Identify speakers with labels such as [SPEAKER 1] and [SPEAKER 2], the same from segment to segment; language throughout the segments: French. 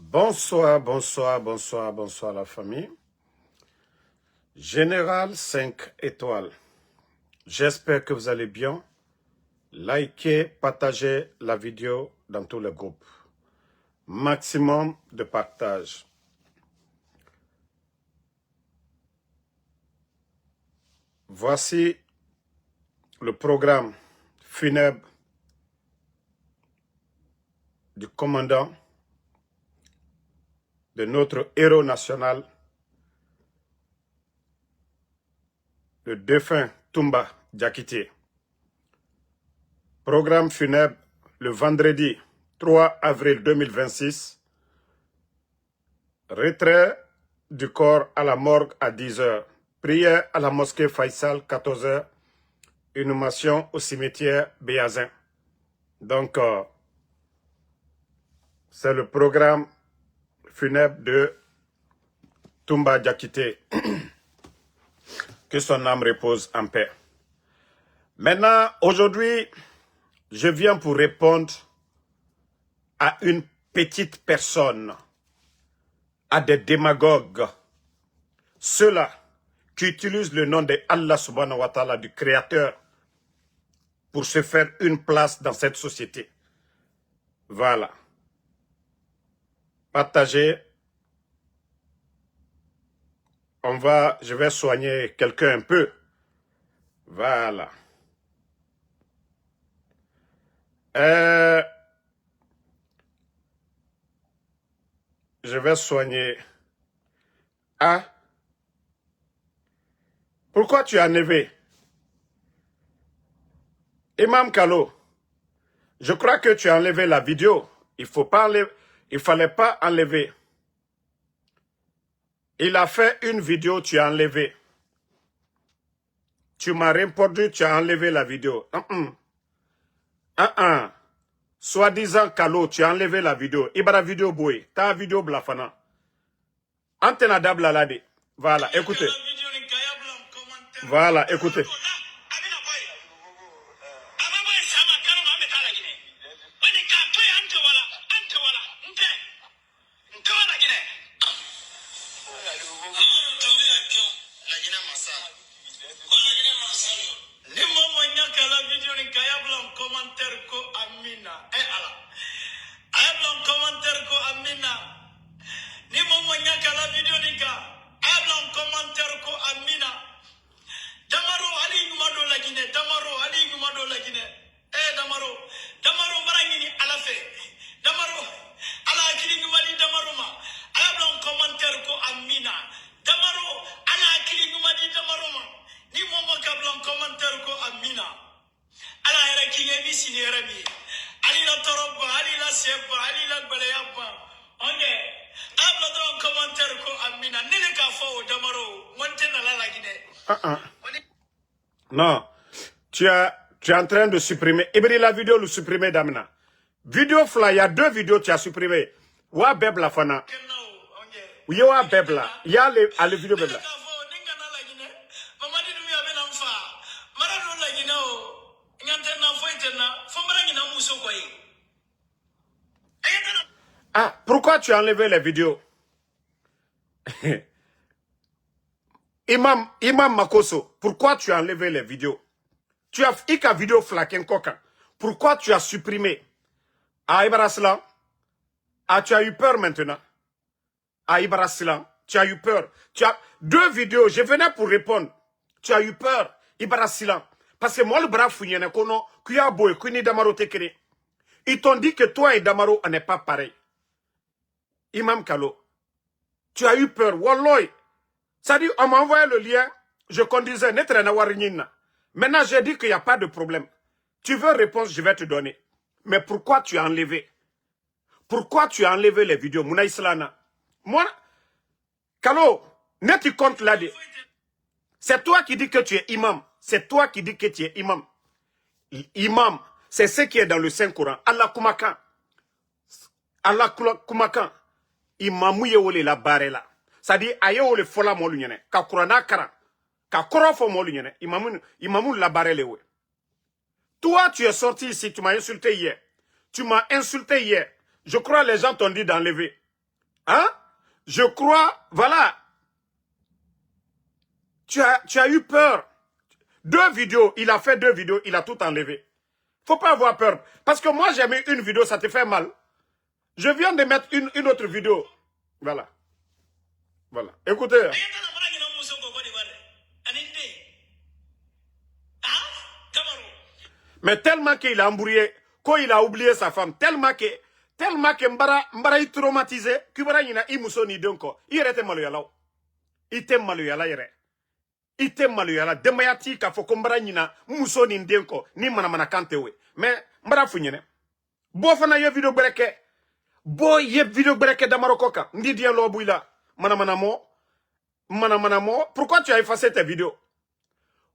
[SPEAKER 1] Bonsoir, bonsoir, bonsoir, bonsoir la famille. Général 5 étoiles. J'espère que vous allez bien. Likez, partagez la vidéo dans tous les groupes. Maximum de partage. Voici le programme funèbre du commandant de notre héros national, le défunt Toumba Diakité. Programme funèbre le vendredi 3 avril 2026. Retrait du corps à la morgue à 10 h. Prière à la mosquée Faisal 14 h. Inhumation au cimetière Béazin. Donc, c'est le programme funèbre de Toumba Diakité. Que son âme repose en paix. Maintenant, aujourd'hui, je viens pour répondre à une petite personne, à des démagogues, ceux-là qui utilisent le nom de Allah subhanahu wa ta'ala, du Créateur, pour se faire une place dans cette société. Voilà. Partagez. Je vais soigner quelqu'un un peu. Voilà. Je vais soigner. Ah. Pourquoi tu as enlevé? Imam Kalo, je crois que tu as enlevé la vidéo. Il fallait pas enlever. Il a fait une vidéo, tu as enlevé. Tu m'as répondu, tu as enlevé la vidéo. Soi-disant Kalo, tu as enlevé la vidéo. Ibara vidéo boy, ta vidéo blafana. Antena dablalade. Voilà, écoutez. Voilà, écoutez. Non, tu es en train de supprimer. Ibri la vidéo le supprimer d'Amina. Vidéo fly, il y a 2 vidéos tu as supprimé. Wa bebla fana. Oui, wa bebla. Il y a les vidéos bebla. Ah, pourquoi tu as enlevé les vidéos? Imam Makoso, pourquoi tu as enlevé les vidéos? Tu as fait une vidéo flaquen coca. Pourquoi tu as supprimé? Ah, Ibaraslan, tu as eu peur maintenant. Ah, Ibaraslan, tu as eu peur. Tu as 2 vidéos, je venais pour répondre. Tu as eu peur, Ibaraslan. Parce que moi, le bras fouillé, kuya boy, kuni Damaro tekere. Ils t'ont dit que toi et Damaro, on n'est pas pareil. Imam Kalo, tu as eu peur. Walloy. Ça dit, on m'a envoyé le lien, je conduisais, maintenant j'ai dit qu'il n'y a pas de problème. Tu veux réponse, je vais te donner. Mais pourquoi tu as enlevé? Pourquoi tu as enlevé les vidéos? Mouna Islana. Moi, Kalo, ne tu comptes là. C'est toi qui dis que tu es imam. C'est toi qui dis que tu es imam. Imam, c'est ce qui est dans le Saint-Coran. Allah Kumakan. Allah Kumakan. Imamou yewole la barela. Ça dit, aye le fola mo lunyene, ka kurana kara, ka korofo mo lunyene, imamu la barele we. Toi, tu es sorti ici, tu m'as insulté hier. Tu m'as insulté hier. Je crois que les gens t'ont dit d'enlever. Hein? Je crois, voilà. Tu as eu peur. 2 vidéos, il a fait 2 vidéos, il a tout enlevé. Faut pas avoir peur. Parce que moi, j'ai mis une vidéo, ça te fait mal. Je viens de mettre une autre vidéo. Voilà. Voilà. Écoutez. Mais tellement qu'il a embrouillé, qu'il a oublié sa femme, tellement que Mbara est traumatisé, qu'il a imusoni donko. Il était maluyala. Il était maluyala yere. Il était maluyala. Demayati ka foko Mbara nina musoni donko ni mana kantewe. Mais Mbara funyene. Bo fana ye video breke. Bo ye video breke d'Amarokoka. Ndi dia lobuila. Manamamo. Pourquoi tu as effacé tes vidéos?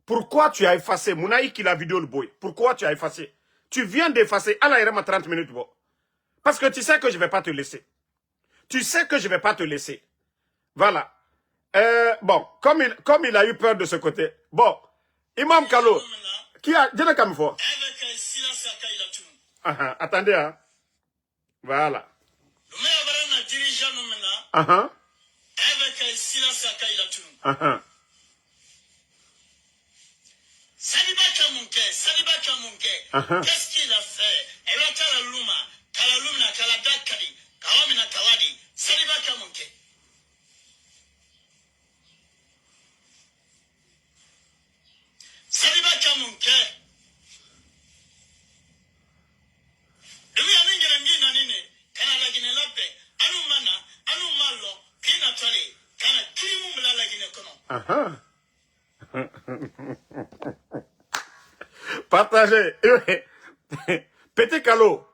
[SPEAKER 1] Pourquoi tu as effacé Mounaïki la vidéo le boy? Pourquoi tu as effacé? Tu viens d'effacer. Allah ira ma 30 minutes. Bon. Parce que tu sais que je ne vais pas te laisser. Tu sais que je ne vais pas te laisser. Voilà. Bon, comme il a eu peur de ce côté. Bon, Imam Kalo, qui a... Dis-le comme il faut. Attendez, hein. Voilà.
[SPEAKER 2] Qu'est-ce qu'il a fait? Elle a Kalaluma, Kalalumna, Kaladakari, Kawamina Kawadi, Saliba Kamunke. Saliba Kamunke. Dumi aningi nini, kana lagine labe, anu mana, anu malo, kina tole, kana kirimu mla lagine kono.
[SPEAKER 1] Partagez. Petit Kalo.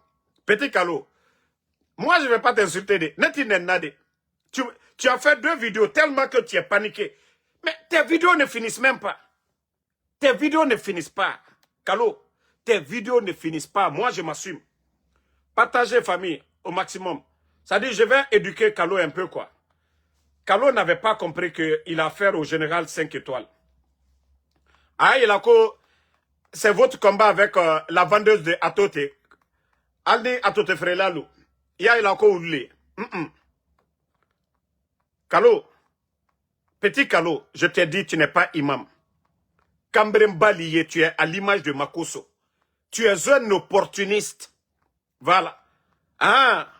[SPEAKER 1] Petit Kalo. Moi, je ne vais pas t'insulter. Tu as fait 2 vidéos tellement que tu es paniqué. Mais tes vidéos ne finissent même pas. Tes vidéos ne finissent pas. Kalo, tes vidéos ne finissent pas. Moi, je m'assume. Partagez, famille, au maximum. Ça dit, je vais éduquer Kalo un peu, quoi. Kalo n'avait pas compris qu'il a affaire au général 5 étoiles. Ah, il a quoi? C'est votre combat avec la vendeuse de Atote. Aldi Atote Frelalu. Il a encore oublié. Kalo, petit Kalo, je t'ai dit, tu n'es pas imam. Kambremba lié, tu es à l'image de Makoso. Tu es un opportuniste. Voilà. Ah,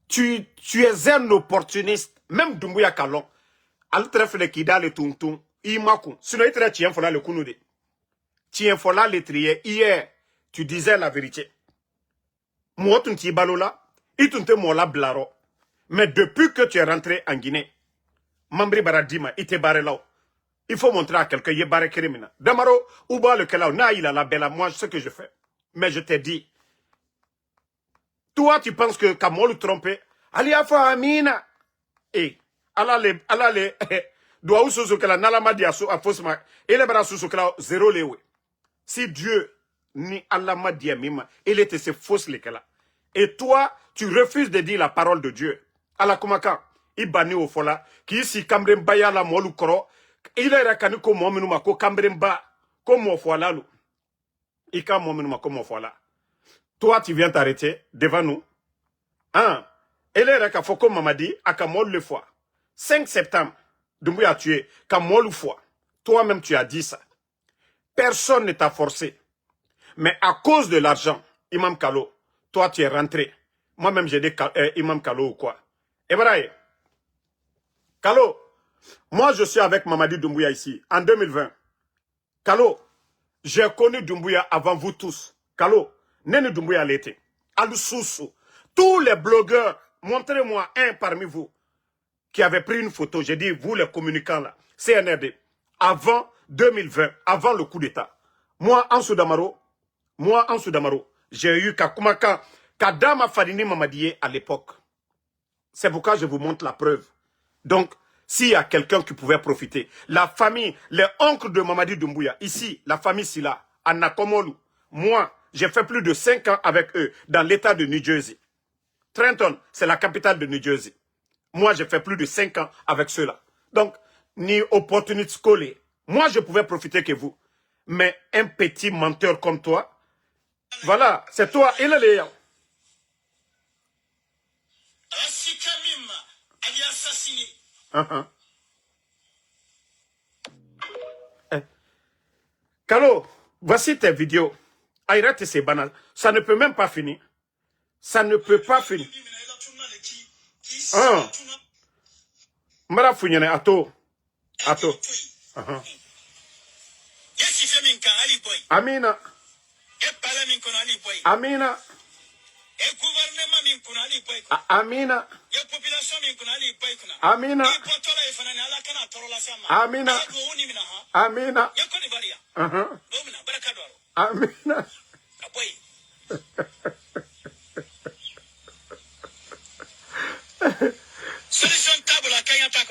[SPEAKER 1] tu es un opportuniste. Même Doumbouya Kalon. Al trefle kida le tuntum. Imaku. Sinon, il te tient fola le kunoude. Tien fola le trier. Hier, tu disais la vérité. Moi, tu n'es balola. Et tu n'es mola blaro. Mais depuis que tu es rentré en Guinée, Mambri Baradima, il te barré là. Il faut montrer à quelqu'un, il est barré Kérimina. Damaro, Ouba le Kelao, na il a la belle, moi, je sais que je fais. Mais je t'ai dit, toi, tu penses que Kamol trompé, Aliafa Amina. Et, Allah les, doit ou sous que la Nalamadi a faussement, et les bras sous que la 0 lewe. Si Dieu ni Allah m'a dit Mima, il était ces fausses les là. Et toi, tu refuses de dire la parole de Dieu. Allah Kumaka, il banni au fola, qui ici Kambrem Baya la Molu Koro, il est rakani ko mominuma ko Kambremba, comme mon fola lou. Il ka mominuma comme mon fola. Toi, tu viens t'arrêter devant nous. Hein? Elle est raka foko mamadi, à Kamol le fois. 5 septembre, Doumbouya a tué, Kamol le fois. Toi-même, tu as dit ça. Personne ne t'a forcé. Mais à cause de l'argent, Imam Kalo, toi, tu es rentré. Moi-même, j'ai dit Imam Kalo ou quoi. Ebraï, Kalo, moi, je suis avec Mamadi Doumbouya ici, en 2020. Kalo, j'ai connu Doumbouya avant vous tous. Kalo, Nene Doumbouya l'été. Alususu. Tous les blogueurs, montrez-moi un parmi vous qui avait pris une photo. J'ai dit, vous les communicants là, CNRD, avant 2020, avant le coup d'État. Moi, en Soudamaro, j'ai eu Kakumaka, Kadama Fadini Mamadiye à l'époque. C'est pourquoi je vous montre la preuve. Donc, s'il y a quelqu'un qui pouvait profiter, la famille, les oncles de Mamadi Doumbouya, ici, la famille Silla, à Nakomolu, moi, j'ai fait plus de 5 ans avec eux dans l'état de New Jersey. Trenton, c'est la capitale de New Jersey. Moi, j'ai fait plus de 5 ans avec ceux-là. Donc, ni opportunité scolaire. Moi, je pouvais profiter que vous. Mais un petit menteur comme toi, voilà, c'est toi, il est là.
[SPEAKER 2] Asikamima, avait assassiné.
[SPEAKER 1] Kalo, voici tes vidéos. Arrête ces bananes. Ça ne peut même pas finir. Ça ne peut pas finir. Mara funyane ato. Ato. Amina. Amina. Amina. Amina. Amina. Amina. Amina.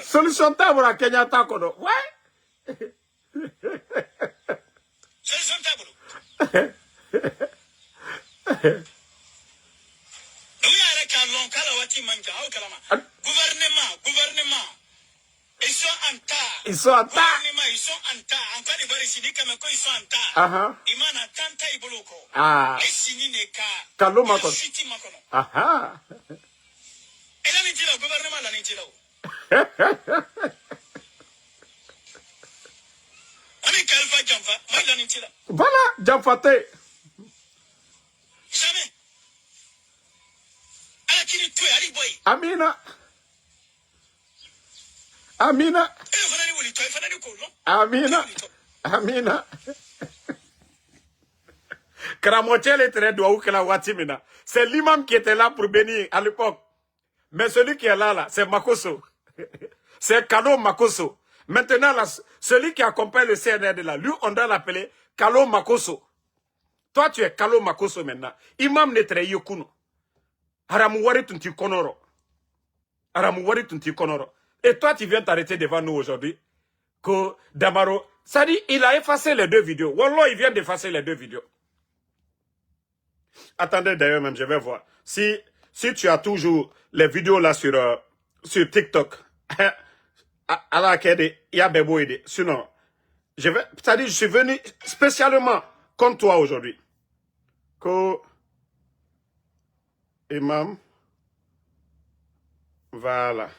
[SPEAKER 1] Solution table à Kenya Takodo. Ouais.
[SPEAKER 2] Solution table. Gouvernement. Ils sont en tas.
[SPEAKER 1] Ils sont en tas.
[SPEAKER 2] Ils sont en tas. Encore des barricides comme ils sont en tas. Ils m'en attendent à Iboloko.
[SPEAKER 1] Ah.
[SPEAKER 2] Et signé les cas.
[SPEAKER 1] Kalo Makon. Ah.
[SPEAKER 2] Et là, le gouvernement l'a dit là.
[SPEAKER 1] Voilà, Jamfate.
[SPEAKER 2] Jamais.
[SPEAKER 1] Amina. Amina. Amina. Amina. Kramotiel est très doux que la Watimina. C'est l'imam qui était là pour bénir à l'époque. Mais celui qui est là, c'est Makoso. C'est Kalo Makoso. Maintenant, là, celui qui accompagne le CNRD là, lui, on doit l'appeler Kalo Makoso. Toi, tu es Kalo Makoso maintenant. Imam netre yokuno. Haramuwari tunti konoro. Haramuwari tunti konoro. Et toi, tu viens t'arrêter devant nous aujourd'hui. Que Damaro, ça dit, il a effacé les deux vidéos. Wallah, il vient d'effacer les deux vidéos. Attendez d'ailleurs même, je vais voir. Si tu as toujours les vidéos là sur TikTok, à laquelle il y a Bebo aidé. Sinon, c'est-à-dire, je suis venu spécialement contre toi aujourd'hui. Que Imam, voilà.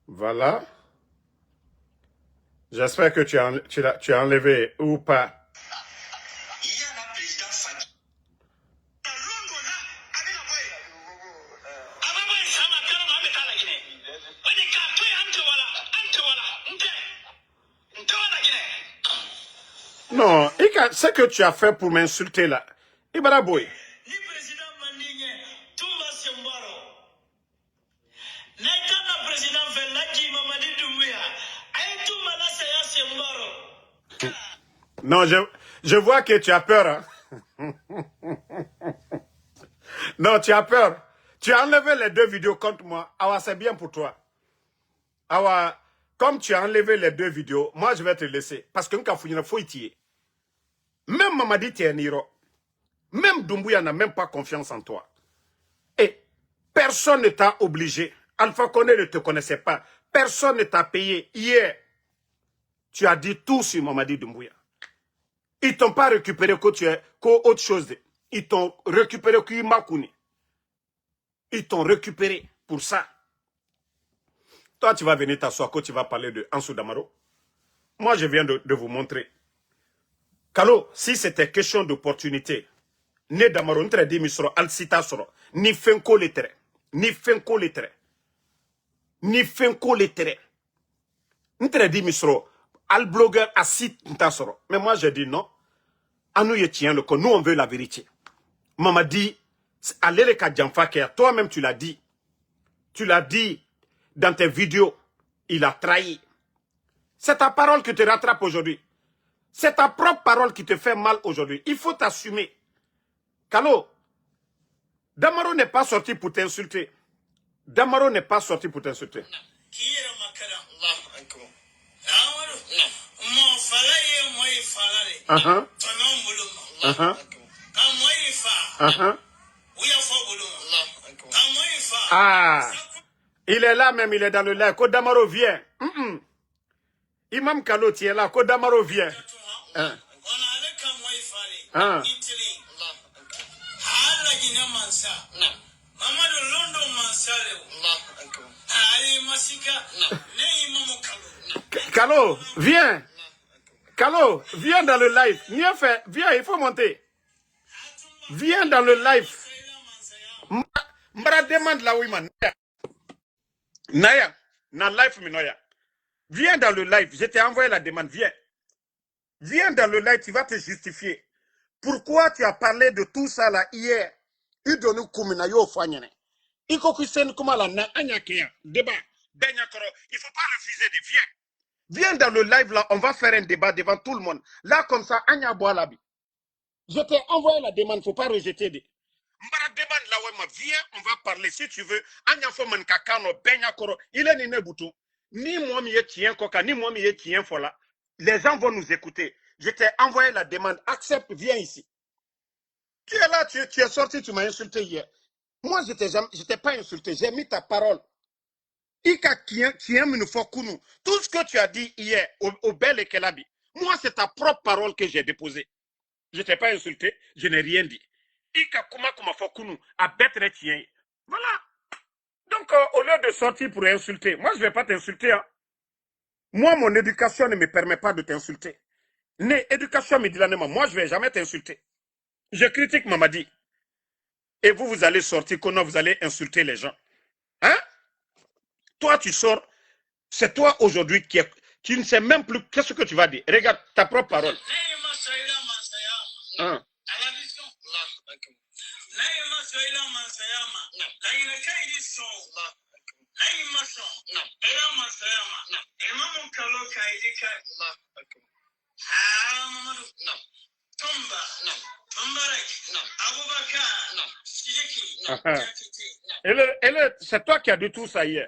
[SPEAKER 1] Voilà. J'espère que tu as enlevé ou pas. Non, ce que tu as fait pour m'insulter là, Ibaraboy. Non, je vois que tu as peur. Hein? Non, tu as peur. Tu as enlevé les deux vidéos contre moi. Awa, c'est bien pour toi. Awa, comme tu as enlevé les deux vidéos, moi je vais te laisser. Parce que faut y tirer. Même Mamadi Tieniro, même Doumbouya n'a même pas confiance en toi. Et personne ne t'a obligé. Alpha Condé ne te connaissait pas. Personne ne t'a payé. Hier, tu as dit tout sur Mamadi Doumbouya. Ils t'ont pas récupéré qu'autre chose. Ils t'ont récupéré qu'Imakuni. Ils t'ont récupéré pour ça. Toi, tu vas venir t'asseoir quand tu vas parler de Ansou Damaro. Moi, je viens de vous montrer. Kalo, si c'était question d'opportunité, ne Damaro, ne très misro, al sita soro, ni fenko letre, ni fenko letre, ni fenko letre. Ne très misro, al blogueur a sita soro. Mais moi, je dis non. À nous, nous, on veut la vérité. Maman dit, allez les Kadjamfaker, toi-même, tu l'as dit. Tu l'as dit dans tes vidéos. Il a trahi. C'est ta parole qui te rattrape aujourd'hui. C'est ta propre parole qui te fait mal aujourd'hui. Il faut t'assumer. Kalo, Damaro n'est pas sorti pour t'insulter. Damaro n'est pas sorti pour t'insulter. Ah, il est là même, il est dans le lac. Quand Damaro vient. Imam Kalo, tu es là. Quand Damaro vient.
[SPEAKER 2] Mamadu Londo Mansale. Aïe Masika. Nei Mamu Kalo.
[SPEAKER 1] Kalo, viens. Kalo, viens dans le live. Mieux fait, viens, il faut monter. Viens dans le live. Mbara demande là où il m'a. Naya, na live minoya. Viens dans le live. Je t'ai envoyé la demande. Viens. Viens dans le live, tu vas te justifier. Pourquoi tu as parlé de tout ça là hier? Idonu kumina yo fanyene. Iko kusen kumala na anyakeya. Débat. Benyakoro. Il faut pas refuser de viens. Viens dans le live là, on va faire un débat devant tout le monde. Là, comme ça, Anya Boalabi. Je t'ai envoyé la demande, il ne faut pas rejeter. Mbara demande là, ouais, viens, on va parler si tu veux. Anya Foman Kakano, Benyakoro, il est né bouton. Ni moi, mi tien coca, ni moi, mi tien fola. Les gens vont nous écouter. Je t'ai envoyé la demande, accepte, viens ici. Tu es là, tu es sorti, tu m'as insulté hier. Moi, je t'ai pas insulté, j'ai mis ta parole. Ika tout ce que tu as dit hier au Bel et Kelabi, moi c'est ta propre parole que j'ai déposée. Je ne t'ai pas insulté, je n'ai rien dit. Ika kuma fokunu a betre tien. Voilà. Donc au lieu de sortir pour insulter, moi je ne vais pas t'insulter. Hein. Moi mon éducation ne me permet pas de t'insulter. Né éducation me dit là, moi je ne vais jamais t'insulter. Je critique Mamadi. Et vous allez sortir, vous allez insulter les gens. Hein? Toi tu sors. C'est toi aujourd'hui qui ne sais même plus qu'est-ce que tu vas dire. Regarde ta propre parole. Hein. C'est toi qui as dit tout ça hier.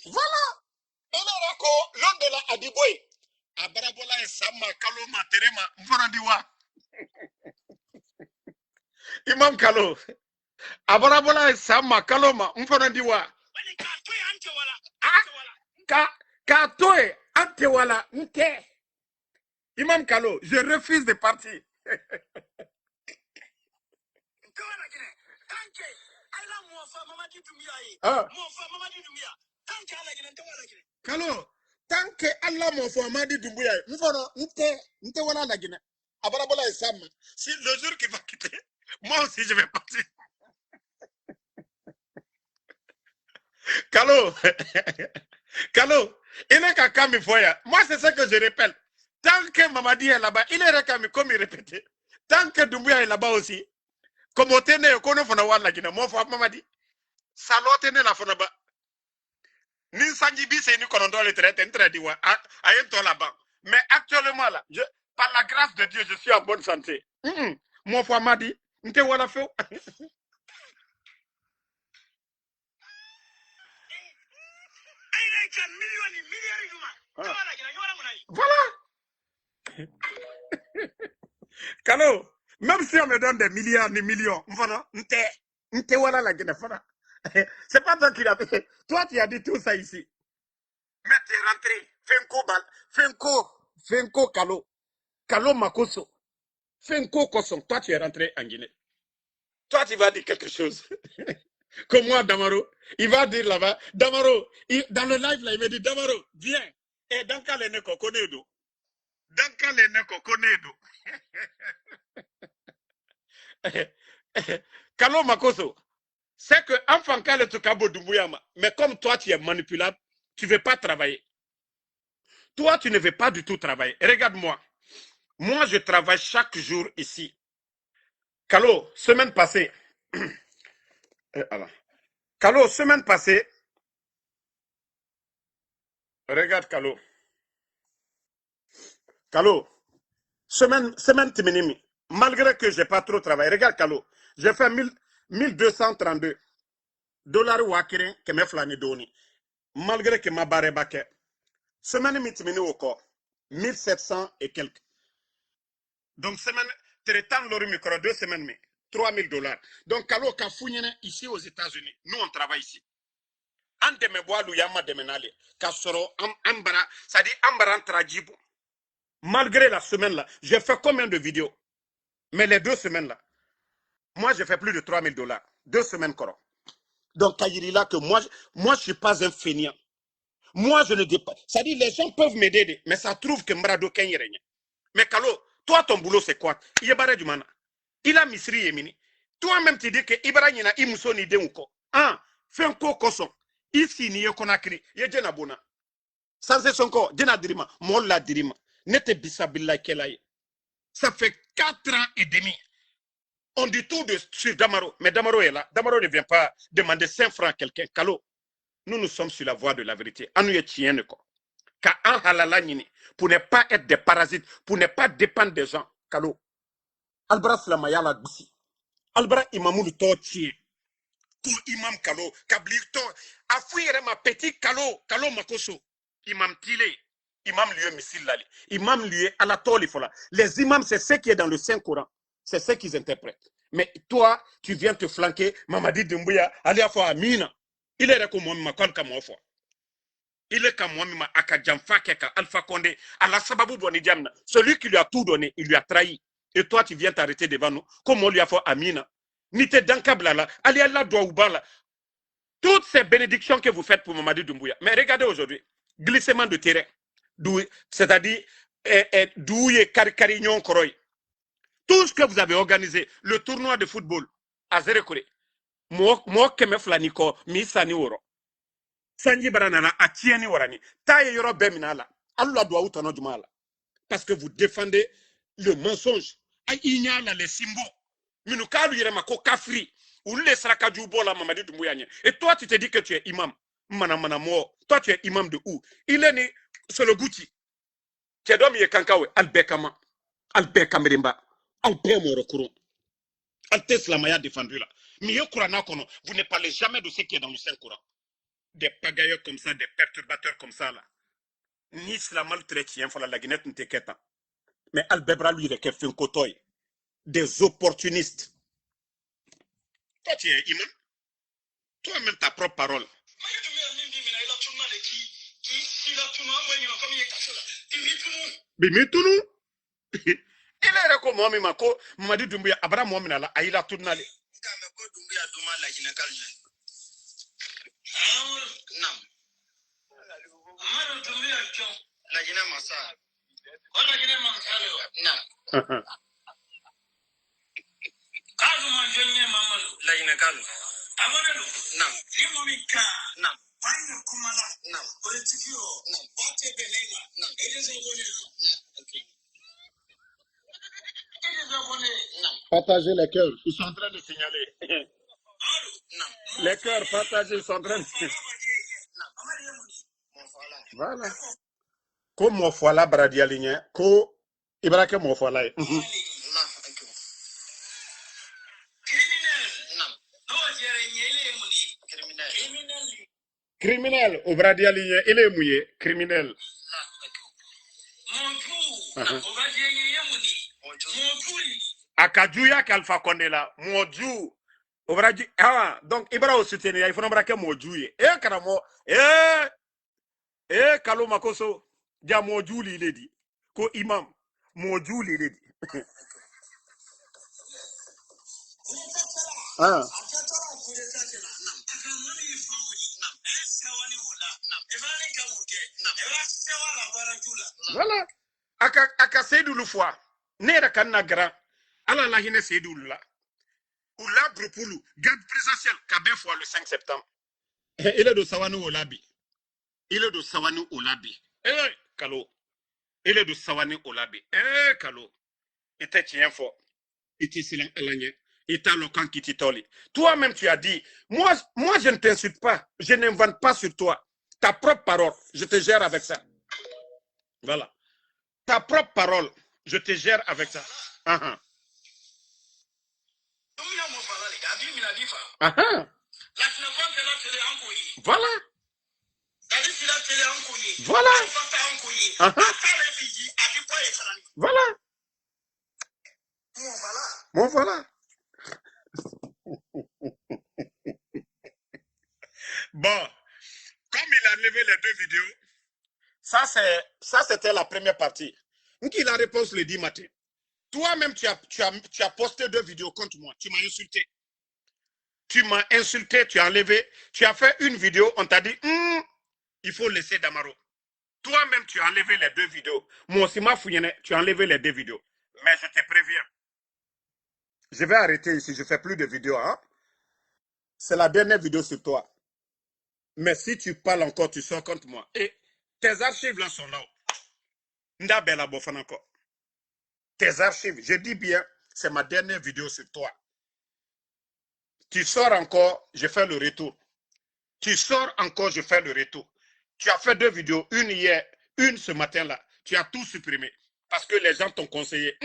[SPEAKER 1] Voilà. L'homme la Adiboy. Abarabola et Sama, Kaloma, Terema, Mforandiwa. Imam Kalo. Abarabola et Sama, Kaloma, Mforandiwa. Katoe, Antewala, Nte. Imam Kalo, je refuse de partir. Kalo, tant que Allah m'a fait Amadi Doumbouya, nous faisons Nte wala la Guinée. Abarabola et Sam. Si le jour qu'il va quitter, moi aussi je vais partir. Kalo, Kalo, il est qu'à Kami Foya. Moi c'est ça que je répète. Tant que Mamadi est là-bas, il est réclamé comme il répétait. Tant que Doumbouya est là-bas aussi, comme on tenait, on connaît la Guinée, moi, Mamadi. Salote ne la fonaba. Ni sanjibi c'est ni konondo le traite très dit wa ayento là-bas. Mais actuellement là, par la grâce de Dieu, je suis en bonne santé. Mon foi m'a dit, n'te wala feu. Voilà. Kalo, même si on me donne des milliards, des millions, n'te wala la Guinée, c'est pas toi qui l'as fait. Toi, tu as dit tout ça ici. Mais tu es rentré. Fenko, Kalo. Kalo Makoso. Fenko Koson. Toi, tu es rentré en Guinée. Toi, tu vas dire quelque chose. Comme moi, Damaro. Il va dire là-bas. Damaro, dans le live, là, il me dit, Damaro, viens. Et dans quel est qu'on connaît d'eau? Dans quel est qu'on connaît d'eau? Kalo Makoso. C'est que enfant quand le Tukabo Doumbouya, mais comme toi tu es manipulable, tu ne veux pas travailler. Toi tu ne veux pas du tout travailler. Regarde-moi. Moi je travaille chaque jour ici. Kalo, semaine passée. Kalo, semaine passée. Regarde Kalo. Kalo, semaine timinimi. Malgré que je n'ai pas trop travaillé. Regarde Kalo. J'ai fait 1232 dollars wakirin que me flani doni. Malgré que ma barre baquet. Semaine mitimini au corps. 1700 et quelques. Donc, semaine, traitant l'ori micro, 2 semaines, mais 3000 dollars. Donc, Kalo Kafouniene, ici aux États-Unis. Nous, on travaille ici. an dɛmɛ bɔ alu y'an ma dɛmɛ n'ale k'a sɔrɔ an bara c'est à dire an bara trajibo malgré la semaine là j'ai fait combien de vidéos mais les 2 semaines là moi j'ai fait plus de 3000 $, 2 semaines kɔrɔ. Donc Kayirila que moi je suis pas un feignant. Moi je ne dépasse, c'est à dire les gens peuvent m'aider mais ça trouve que Mbrado Ken yérenya. Mais Kalo, toi ton boulot c'est quoi? Il est barré du mana. Il a misri yemini. Toi-même tu dis que Ibara Nina Imuso ni Deuko. Ah, fais un co coson. Ici ni Yokonakri, Yejena Bona. Sans son corps, Dena Dirima, Molla Dirima. Nete Bissabilla Kelaye. Ça fait 4 ans et demi. On dit tout sur Damaro, mais Damaro est là. Damaro ne vient pas demander 5 francs à quelqu'un. Kalo, nous sommes sur la voie de la vérité. Anou tien ko. Ka an halala nini, pour ne pas être des parasites, pour ne pas dépendre des gens. Kalo. Albra Slamayala Goussi. Albra Imamou to tien. Tout imam Kalo, Kablir to. Afouire ma petit Kalo, Kalo Makoso. Imam Tile. Imam lieu Missil Lali. Imam lieu Alatoli Fola. Les imams, c'est ce qui est dans le Saint-Coran. C'est ce qu'ils interprètent. Mais toi, tu viens te flanquer, Mamadi Doumbouya, Alia Fo Amina. Il est comme moi, comme moi. Il est comme moi, Akadjamfa, Keka, Alpha Condé, Allah Sababou Boni Diamna. Celui qui lui a tout donné, il lui a trahi. Et toi, tu viens t'arrêter devant nous, comme on lui a fait Amina. Nite Dankablala, Ali Allah Douaoubala. Toutes ces bénédictions que vous faites pour Mamadi Doumbouya. Mais regardez aujourd'hui, glissement de terrain. C'est-à-dire, Douye Karignon Koroy. Tout ce que vous avez organisé, le tournoi de football, à Zérekore, moi, Keme Flaniko, Misani Oro, Sanji Baranana, Atieni Orani, Taye Yoro Beminala, Allah doit outano Jumala. Parce que vous défendez le mensonge. Ignala les symboles. Minukalu Yeremako Kafri, ou les Srakadjoubo la Mamadi Doumbouya. Et toi, tu te dis que tu es imam. Manamanamo, toi, tu es imam de où? Il est né sur le Gouti. Kedom Yekankawe, Albekama, Albekamerimba. Al-Teslamaya défendu là. Mais vous ne parlez jamais de ce qui est dans le Saint-Coran. Des pagailleurs comme ça, des perturbateurs comme ça là. Ni Slamal chrétien, faut la guinette n'teketa. Mais Al-Bebra lui, il est fait un cotoy. Des opportunistes. Toi, tu es imam. Toi-même, ta propre parole. Bimitunu. Il est comme moi, Mako, Mamadi Doumbouya, Abraham Mominala, Aïla Tournale.
[SPEAKER 2] Nam. Amadu Doumbouya John. Lagina Massa. Lagina Massa. Nam. Kazu Manjonia Mamadu. Lagina Kalu. Amadu. Nam. Limomika. Nam. Paino Kumala. Nam. Politikio. Nam. Bate Benema. Nam. Edison Bonino. Nam. Ok. Partagez les cœurs.
[SPEAKER 1] Ils sont en train de signaler.
[SPEAKER 2] Non.
[SPEAKER 1] Les cœurs partagés, ils sont en train de signaler. Voilà. Ko mo fola bradi aligné, ko ibrake mo fola. Criminel, au bradi aligné, il est mouillé, criminel. Akajuya Alpha Condé là, Moju. Ah, donc Ibra au soutenir, il faut n'embraquer Moju. Karamo, Kalo Makoso, Dia Moju li dit. Ko imam, Moju li dit. Ah. Voilà. Aka Seydou Loufoua. Nera Kanna Grand. Ala la hine Seydou la. Ou la Bropoulou. Garde présidentiel. Kabin fois le 5 septembre. Il est de Sawanou au Labi. Il est de Sawanou au Labi. Kalo. Il est de Sawanou au Labi. Kalo. Il était tien fort. Il était silen alagné. Il t'a le camp qui t'itoli. Toi-même, tu as dit, moi, je ne t'insulte pas. Je n'invente pas sur toi. Ta propre parole, je te gère avec ça. Voilà. Ta propre parole, je te gère avec ça. Uh-huh. Uh-huh. Voilà. Voilà. Uh-huh. Voilà. Bon, voilà. Bon. Ça, c'était la première partie. Donc, la réponse le 10 matin. Toi-même, tu as posté 2 vidéos contre moi. Tu m'as insulté. Tu m'as insulté, tu as enlevé. Tu as fait une vidéo, on t'a dit, il faut laisser Damaro. Toi-même, tu as enlevé les 2 vidéos. Moi aussi, tu as enlevé les 2 vidéos. Mais je te préviens. Je vais arrêter ici, je ne fais plus de vidéos. Hein? C'est la dernière vidéo sur toi. Mais si tu parles encore, tu sors contre moi. Et tes archives là sont là. Ndabela Bofan encore. Tes archives, je dis bien, c'est ma dernière vidéo sur toi. Tu sors encore, je fais le retour. Tu sors encore, je fais le retour. Tu as fait 2 vidéos, une hier, une ce matin-là. Tu as tout supprimé. Parce que les gens t'ont conseillé.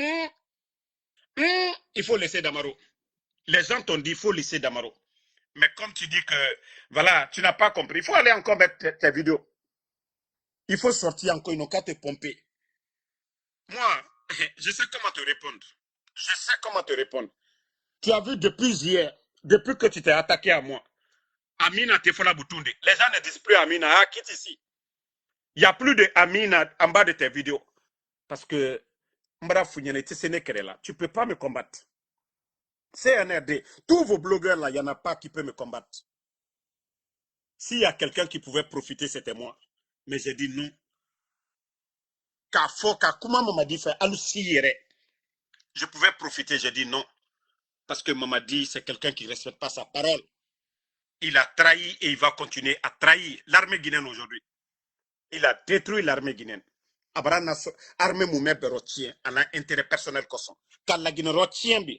[SPEAKER 1] Il faut laisser Damaro. Les gens t'ont dit, il faut laisser Damaro. Mais comme tu dis que, voilà, tu n'as pas compris, il faut aller encore mettre tes vidéos. Il faut sortir encore, ils n'ont qu'à te pomper. Moi, je sais comment te répondre. Je sais comment te répondre. Tu as vu depuis hier, depuis que tu t'es attaqué à moi, Amina Tefola Boutounde. Les gens ne disent plus Amina, ah, quitte ici. Il n'y a plus de Amina en bas de tes vidéos. Parce que, Mbra Founyane, tu ne peux pas me combattre. CNRD, tous vos blogueurs là, il n'y en a pas qui peut me combattre. S'il y a quelqu'un qui pouvait profiter, c'était moi. Mais j'ai dit non. Comment m'a dit faire je pouvais profiter, j'ai dit non. Parce que Mamadi, c'est quelqu'un qui ne respecte pas sa parole. Il a trahi et il va continuer à trahir l'armée guinéenne aujourd'hui. Il a détruit l'armée guinéenne. Abrana armée Moumé Berotien, elle a intérêt personnel comme car la Guinée retient bien.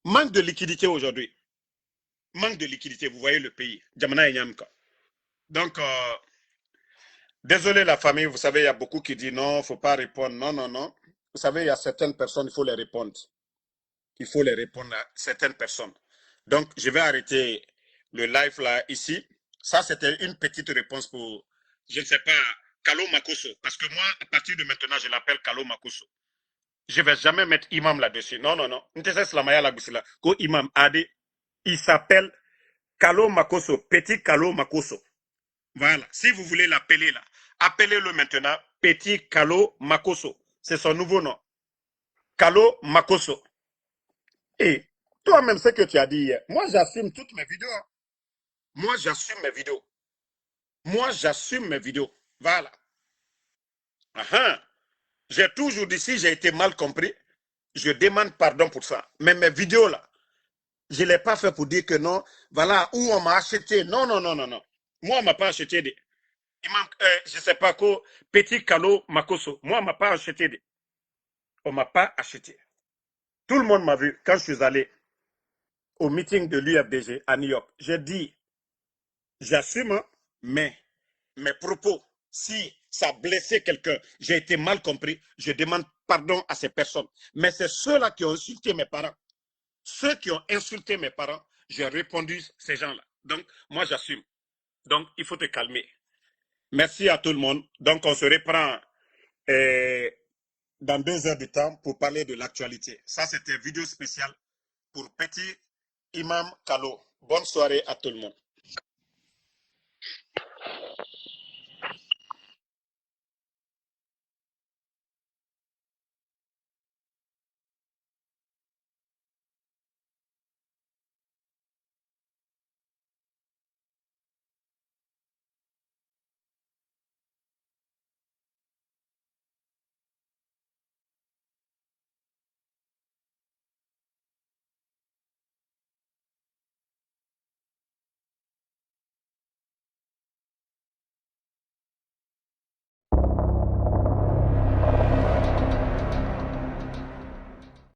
[SPEAKER 1] Manque de liquidité aujourd'hui. Manque de liquidité, vous voyez le pays. Djamana et Nyamka. Donc, désolé la famille, vous savez, il y a beaucoup qui disent non, il ne faut pas répondre. Non, non, non. Vous savez, il y a certaines personnes, il faut les répondre. Il faut les répondre à certaines personnes. Donc, je vais arrêter le live là, ici. Ça, c'était une petite réponse pour, je ne sais pas, Kalo Makoso. Parce que moi, à partir de maintenant, je l'appelle Kalo Makoso. Je ne vais jamais mettre imam là-dessus. Non, non, non. Ko imam Ade, il s'appelle Kalo Makoso, petit Kalo Makoso. Voilà. Si vous voulez l'appeler là, appelez-le maintenant petit Kalo Makoso. C'est son nouveau nom. Kalo Makoso. Et toi-même, ce que tu as dit hier, moi j'assume toutes mes vidéos. Moi j'assume mes vidéos. Moi j'assume mes vidéos. Voilà. J'ai toujours dit, si j'ai été mal compris, je demande pardon pour ça. Mais mes vidéos là, je ne l'ai pas fait pour dire que non, voilà, où on m'a acheté. Non, non, non, non, non. Moi, on ne m'a pas acheté de. Je ne sais pas quoi, petit Kalo Makoso. Moi, on ne m'a pas acheté de. On ne m'a pas acheté. Tout le monde m'a vu quand je suis allé au meeting de l'UFDG à New York. J'ai dit, j'assume, mais mes propos, si ça a blessé quelqu'un, j'ai été mal compris, je demande pardon à ces personnes. Mais c'est ceux-là qui ont insulté mes parents. Ceux qui ont insulté mes parents, j'ai répondu ces gens-là. Donc, moi, j'assume. Donc, il faut te calmer. Merci à tout le monde. Donc, on se reprend dans 2 heures de temps pour parler de l'actualité. Ça, c'était une vidéo spéciale pour petit Imam Kalo. Bonne soirée à tout le monde.